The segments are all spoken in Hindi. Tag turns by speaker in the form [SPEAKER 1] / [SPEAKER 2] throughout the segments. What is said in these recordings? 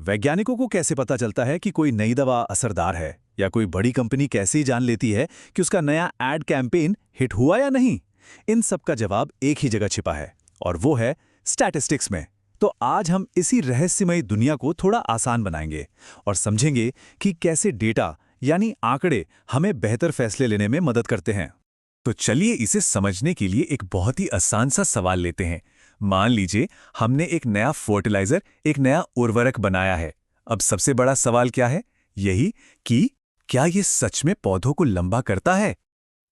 [SPEAKER 1] वैज्ञानिकों को कैसे पता चलता है कि कोई नई दवा असरदार है, या कोई बड़ी कंपनी कैसे जान लेती है कि उसका नया एड कैंपेन हिट हुआ या नहीं? इन सब का जवाब एक ही जगह छिपा है, और वो है स्टैटिस्टिक्स में। तो आज हम इसी रहस्यमयी दुनिया को थोड़ा आसान बनाएंगे और समझेंगे कि कैसे डेटा यानी आंकड़े हमें बेहतर फैसले लेने में मदद करते हैं। तो चलिए इसे समझने के लिए एक बहुत ही आसान सा सवाल लेते हैं। मान लीजिए हमने एक नया फर्टिलाइजर, एक नया उर्वरक बनाया है। अब सबसे बड़ा सवाल क्या है? यही कि क्या ये सच में पौधों को लंबा करता है?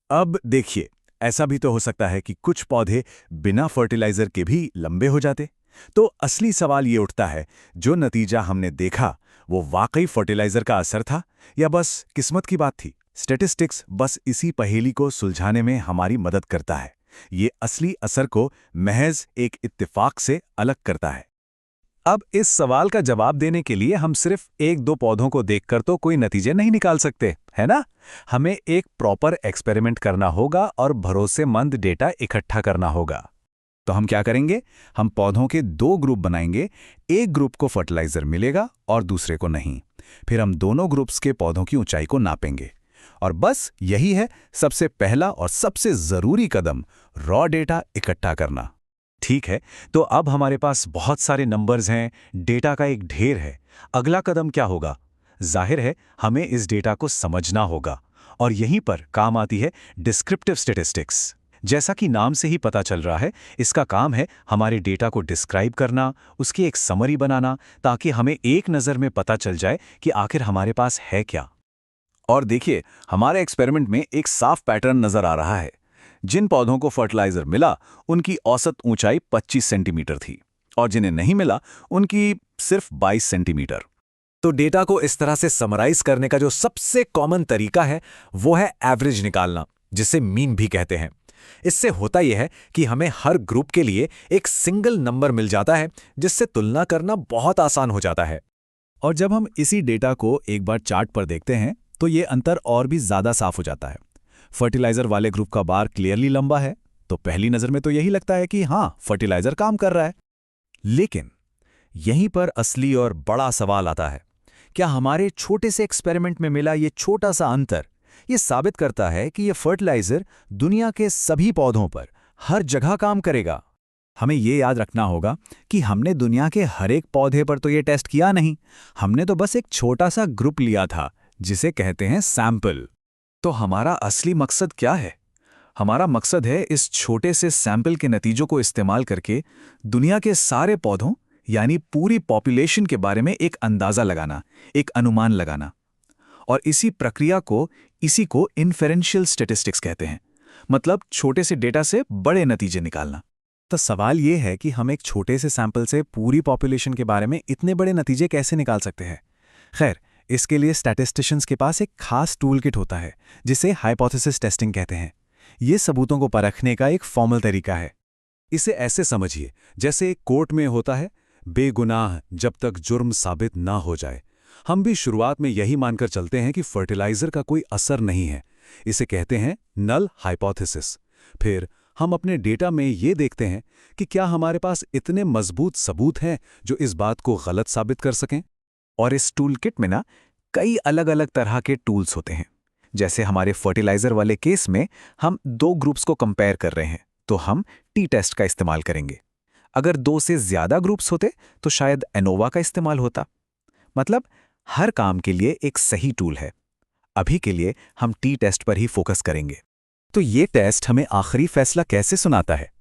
[SPEAKER 1] अब देखिए, ऐसा भी तो हो सकता है कि कुछ पौधे बिना फर्टिलाइजर के भी लंबे हो जाते। तो असली सवाल ये उठता है, जो नतीजा हमने देखा वो वाकई फर्टिलाइजर का असर था या बस किस्मत की बात थी? स्टैटिस्टिक्स बस इसी पहेली को सुलझाने में हमारी मदद करता है। ये असली असर को महज एक इत्तेफाक से अलग करता है। अब इस सवाल का जवाब देने के लिए हम सिर्फ एक दो पौधों को देखकर तो कोई नतीजे नहीं निकाल सकते, है ना? हमें एक प्रॉपर एक्सपेरिमेंट करना होगा और भरोसेमंद डेटा इकट्ठा करना होगा। तो हम क्या करेंगे? हम पौधों के दो ग्रुप बनाएंगे। एक ग्रुप को फर्टिलाइजर मिलेगा और दूसरे को नहीं। फिर हम दोनों ग्रुप्स के पौधों की ऊंचाई को नापेंगे। और बस यही है सबसे पहला और सबसे जरूरी कदम, रॉ डेटा इकट्ठा करना। ठीक है, तो अब हमारे पास बहुत सारे नंबर्स हैं, डेटा का एक ढेर है। अगला कदम क्या होगा? जाहिर है हमें इस डेटा को समझना होगा, और यहीं पर काम आती है डिस्क्रिप्टिव स्टैटिस्टिक्स। जैसा कि नाम से ही पता चल रहा है, इसका काम है हमारे डेटा को डिस्क्राइब करना, उसकी एक समरी बनाना, ताकि हमें एक नज़र में पता चल जाए कि आखिर हमारे पास है क्या। और देखिए, हमारे एक्सपेरिमेंट में एक साफ पैटर्न नजर आ रहा है। जिन पौधों को फर्टिलाइजर मिला उनकी औसत ऊंचाई 25 सेंटीमीटर थी, और जिन्हें नहीं मिला उनकी सिर्फ 22 सेंटीमीटर। तो डेटा को इस तरह से समराइज करने का जो सबसे कॉमन तरीका है वो है एवरेज निकालना, जिसे मीन भी कहते हैं। इससे होता यह है कि हमें हर ग्रुप के लिए एक सिंगल नंबर मिल जाता है, जिससे तुलना करना बहुत आसान हो जाता है। और जब हम इसी डेटा को एक बार चार्ट पर देखते हैं तो ये अंतर और भी ज्यादा साफ हो जाता है। फर्टिलाइजर वाले ग्रुप का बार क्लियरली लंबा है, तो पहली नजर में तो यही लगता है कि हाँ, फर्टिलाइजर काम कर रहा है। लेकिन यहीं पर असली और बड़ा सवाल आता है। क्या हमारे छोटे से एक्सपेरिमेंट में मिला ये छोटा सा अंतर ये साबित करता है कि ये फर्टिलाइजर दुनिया के सभी पौधों पर हर जगह काम करेगा? हमें ये याद रखना होगा कि हमने दुनिया के हर एक पौधे पर तो ये टेस्ट किया नहीं। हमने तो बस एक छोटा सा ग्रुप लिया था, जिसे कहते हैं सैंपल। तो हमारा असली मकसद क्या है? हमारा मकसद है इस छोटे से सैंपल के नतीजों को इस्तेमाल करके दुनिया के सारे पौधों यानी पूरी पॉपुलेशन के बारे में एक अंदाजा लगाना, एक अनुमान लगाना। और इसी को इन्फेरेंशियल स्टैटिस्टिक्स कहते हैं, मतलब छोटे से डेटा से बड़े नतीजे निकालना। तो सवाल ये है कि हम एक छोटे से सैंपल से पूरी पॉपुलेशन के बारे में इतने बड़े नतीजे कैसे निकाल सकते हैं? खैर, इसके लिए स्टैटिस्टिशियंस के पास एक खास टूल किट होता है, जिसे हाइपोथेसिस टेस्टिंग कहते हैं। ये सबूतों को परखने का एक फॉर्मल तरीका है। इसे ऐसे समझिए जैसे एक कोर्ट में होता है, बेगुनाह जब तक जुर्म साबित ना हो जाए। हम भी शुरुआत में यही मानकर चलते हैं कि फर्टिलाइजर का कोई असर नहीं है। इसे कहते हैं नल हाइपोथेसिस। फिर हम अपने डेटा में ये देखते हैं कि क्या हमारे पास इतने मजबूत सबूत हैं जो इस बात को गलत साबित कर सकें। और इस टूल किट में ना कई अलग अलग तरह के टूल्स होते हैं। जैसे हमारे फर्टिलाइजर वाले केस में हम दो ग्रुप्स को कंपेयर कर रहे हैं, तो हम टी टेस्ट का इस्तेमाल करेंगे। अगर दो से ज्यादा ग्रुप्स होते तो शायद एनोवा का इस्तेमाल होता। मतलब हर काम के लिए एक सही टूल है। अभी के लिए हम टी टेस्ट पर ही फोकस करेंगे। तो ये टेस्ट हमें आखिरी फैसला कैसे सुनाता है?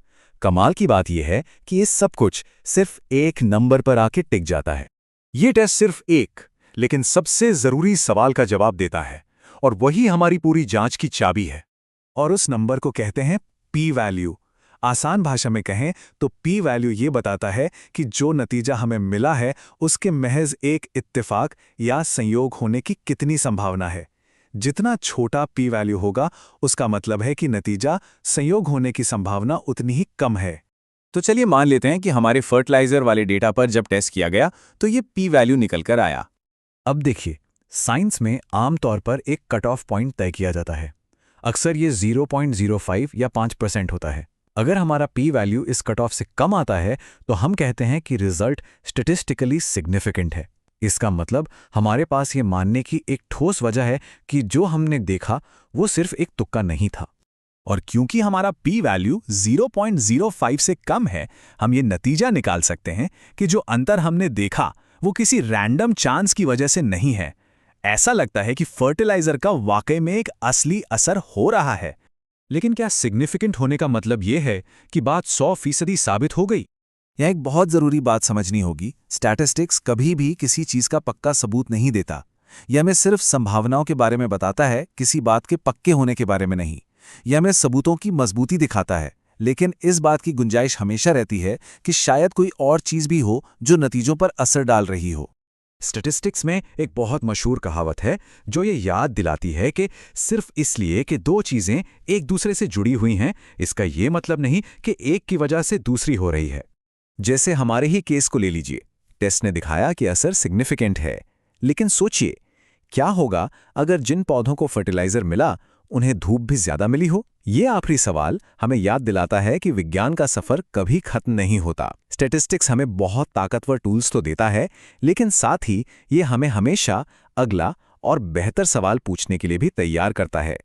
[SPEAKER 1] कमाल की बात यह है कि ये सब कुछ सिर्फ एक नंबर पर आके टिक जाता है। ये टेस्ट सिर्फ एक, लेकिन सबसे जरूरी सवाल का जवाब देता है, और वही हमारी पूरी जांच की चाबी है। और उस नंबर को कहते हैं पी वैल्यू। आसान भाषा में कहें तो पी वैल्यू ये बताता है कि जो नतीजा हमें मिला है उसके महज एक इत्तेफाक या संयोग होने की कितनी संभावना है। जितना छोटा पी वैल्यू होगा उसका मतलब है कि नतीजा संयोग होने की संभावना उतनी ही कम है। तो चलिए मान लेते हैं कि हमारे फर्टिलाइजर वाले डेटा पर जब टेस्ट किया गया तो ये पी वैल्यू निकल कर आया। अब देखिए, साइंस में आमतौर पर एक कट ऑफ पॉइंट तय किया जाता है। अक्सर ये 0.05 या 5% होता है। अगर हमारा पी वैल्यू इस कट ऑफ से कम आता है तो हम कहते हैं कि रिजल्ट स्टैटिस्टिकली सिग्निफिकेंट है।
[SPEAKER 2] इसका मतलब हमारे पास ये मानने की एक ठोस वजह है कि जो हमने देखा वो सिर्फ एक तुक्का नहीं था।
[SPEAKER 1] और क्योंकि हमारा पी वैल्यू 0.05 से कम है, हम ये नतीजा निकाल सकते हैं कि जो अंतर हमने देखा वो किसी रैंडम चांस की वजह से नहीं है। ऐसा लगता है कि फर्टिलाइजर का वाकई में एक असली असर हो रहा है। लेकिन क्या सिग्निफिकेंट होने का मतलब ये है कि बात 100% साबित हो गई?
[SPEAKER 3] यह एक बहुत ज़रूरी बात समझनी होगी। स्टैटिस्टिक्स कभी भी किसी चीज़ का पक्का सबूत नहीं देता। यह हमें सिर्फ संभावनाओं के बारे में बताता है, किसी बात के पक्के होने के बारे में नहीं। यह हमें सबूतों की मजबूती दिखाता है, लेकिन इस बात की गुंजाइश हमेशा रहती है कि शायद कोई और चीज़ भी हो जो नतीजों पर असर डाल रही हो।
[SPEAKER 2] स्टैटिस्टिक्स में एक बहुत मशहूर कहावत है जो ये याद दिलाती है कि सिर्फ इसलिए कि दो चीज़ें एक दूसरे से जुड़ी हुई हैं, इसका ये मतलब नहीं कि एक की वजह से दूसरी हो रही है।
[SPEAKER 1] जैसे हमारे ही केस को ले लीजिए। टेस्ट ने दिखाया कि असर सिग्निफिकेंट है, लेकिन सोचिए क्या होगा अगर जिन पौधों को फर्टिलाइजर मिला उन्हें धूप भी ज्यादा मिली हो? ये आखिरी सवाल हमें याद दिलाता है कि विज्ञान का सफर कभी खत्म नहीं होता। स्टैटिस्टिक्स हमें बहुत ताकतवर टूल्स तो देता है, लेकिन साथ ही ये हमें हमेशा अगला और बेहतर सवाल पूछने के लिए भी तैयार करता है।